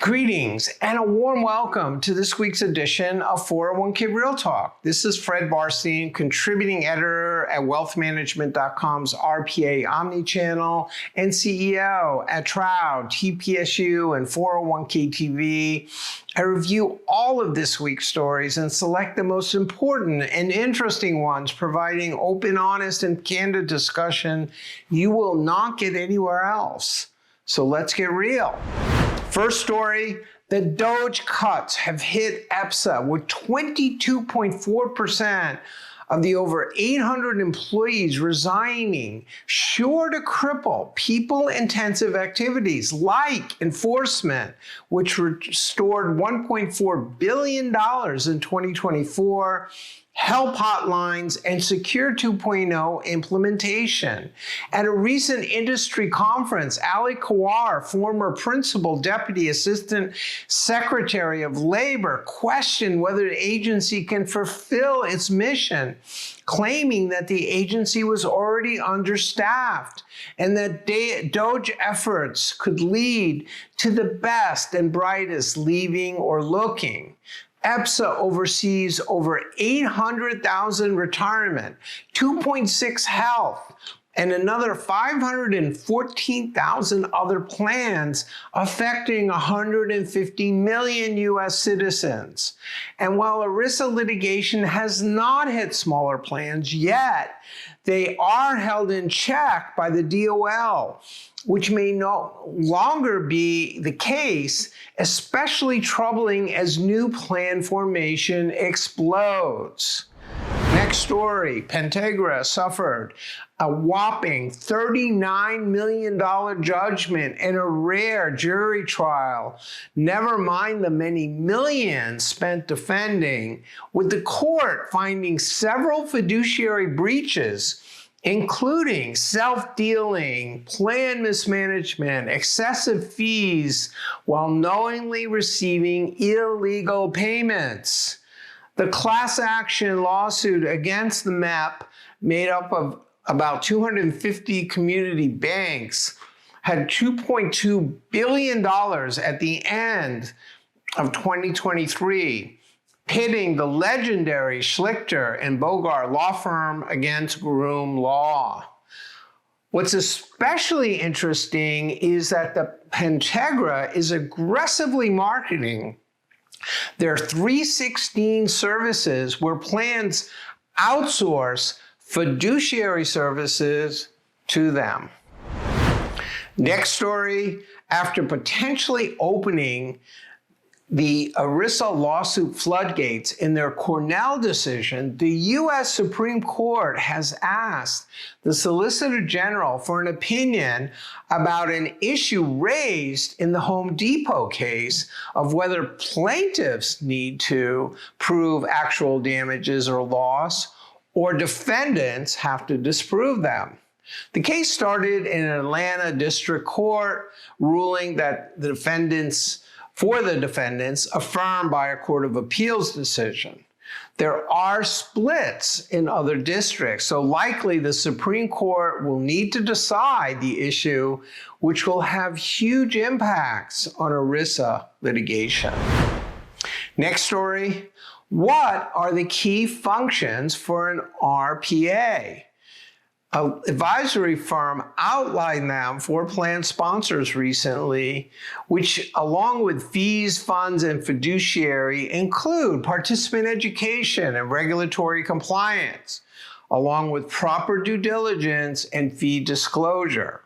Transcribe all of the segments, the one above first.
Greetings and a warm welcome to this week's edition of 401k Real Talk. This is Fred Barstein, contributing editor at wealthmanagement.com's RPA Omnichannel and CEO at Trout, TPSU, and 401k TV. I review all of this week's stories and select the most important and interesting ones, providing open, honest, and candid discussion you will not get anywhere else. So let's get real. First story, the Doge cuts have hit EPSA with 22.4% of the over 800 employees resigning, sure to cripple people-intensive activities like enforcement, which restored $1.4 billion in 2024, help hotlines, and Secure 2.0 implementation. At a recent industry conference, Ali Kawar, former Principal Deputy Assistant Secretary of Labor, questioned whether the agency can fulfill its mission, claiming that the agency was already understaffed and that Doge efforts could lead to the best and brightest leaving or looking. EPSA oversees over 800,000 retirement, 2.6 health, and another 514,000 other plans affecting 150 million U.S. citizens. And while ERISA litigation has not hit smaller plans yet, they are held in check by the DOL, which may no longer be the case, especially troubling as new plan formation explodes. Next story, Pentegra suffered a whopping $39 million judgment in a rare jury trial, never mind the many millions spent defending, with the court finding several fiduciary breaches, including self-dealing, plan mismanagement, excessive fees, while knowingly receiving illegal payments. The class action lawsuit against the MEP, made up of about 250 community banks, had $2.2 billion at the end of 2023, pitting the legendary Schlichter and Bogart law firm against Groom Law. What's especially interesting is that the Pentegra is aggressively marketing their 316 services, where plans outsource fiduciary services to them. Next story, after potentially opening the ERISA lawsuit floodgates in their Cornell decision, the U.S. Supreme Court has asked the Solicitor General for an opinion about an issue raised in the Home Depot case of whether plaintiffs need to prove actual damages or loss, or defendants have to disprove them. The case started in an Atlanta District Court, ruling that the defendants affirmed by a Court of Appeals decision. There are splits in other districts, so likely the Supreme Court will need to decide the issue, which will have huge impacts on ERISA litigation. Next story, what are the key functions for an RPA? An advisory firm outlined them for plan sponsors recently, which, along with fees, funds, and fiduciary, include participant education and regulatory compliance, along with proper due diligence and fee disclosure.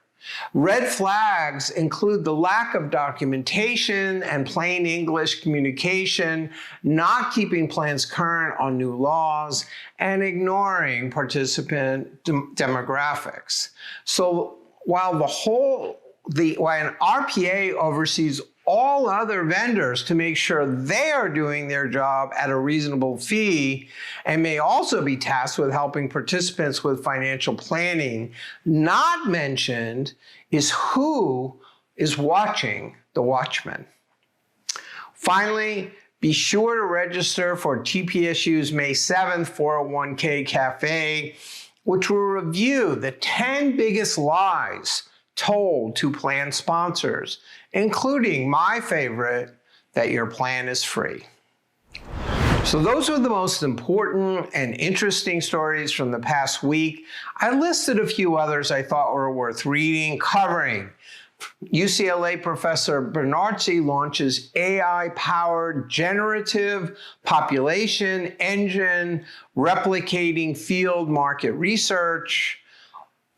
Red flags include the lack of documentation and plain English communication, not keeping plans current on new laws, and ignoring participant demographics. So while an RPA oversees all other vendors to make sure they are doing their job at a reasonable fee, and may also be tasked with helping participants with financial planning, not mentioned is who is watching the watchmen. Finally, be sure to register for TPSU's May 7th 401k Cafe, which will review the 10 biggest lies told to plan sponsors, including my favorite, that your plan is free. So those are the most important and interesting stories from the past week. I listed a few others I thought were worth reading, covering UCLA professor Bernarci launches AI-powered generative population engine replicating field market research,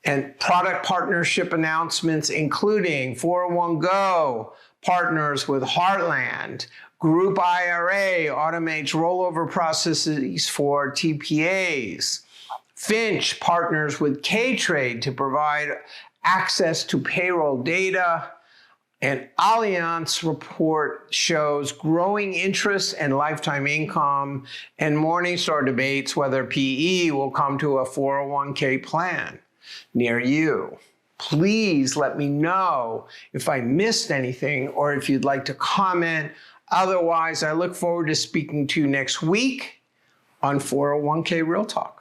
and product partnership announcements including 401go partners with Heartland, Group IRA automates rollover processes for TPAs, Finch partners with K-Trade to provide access to payroll data, and Allianz report shows growing interest and lifetime income, and Morningstar debates whether PE will come to a 401k plan near you. Please let me know if I missed anything or if you'd like to comment. Otherwise, I look forward to speaking to you next week on 401k Real Talk.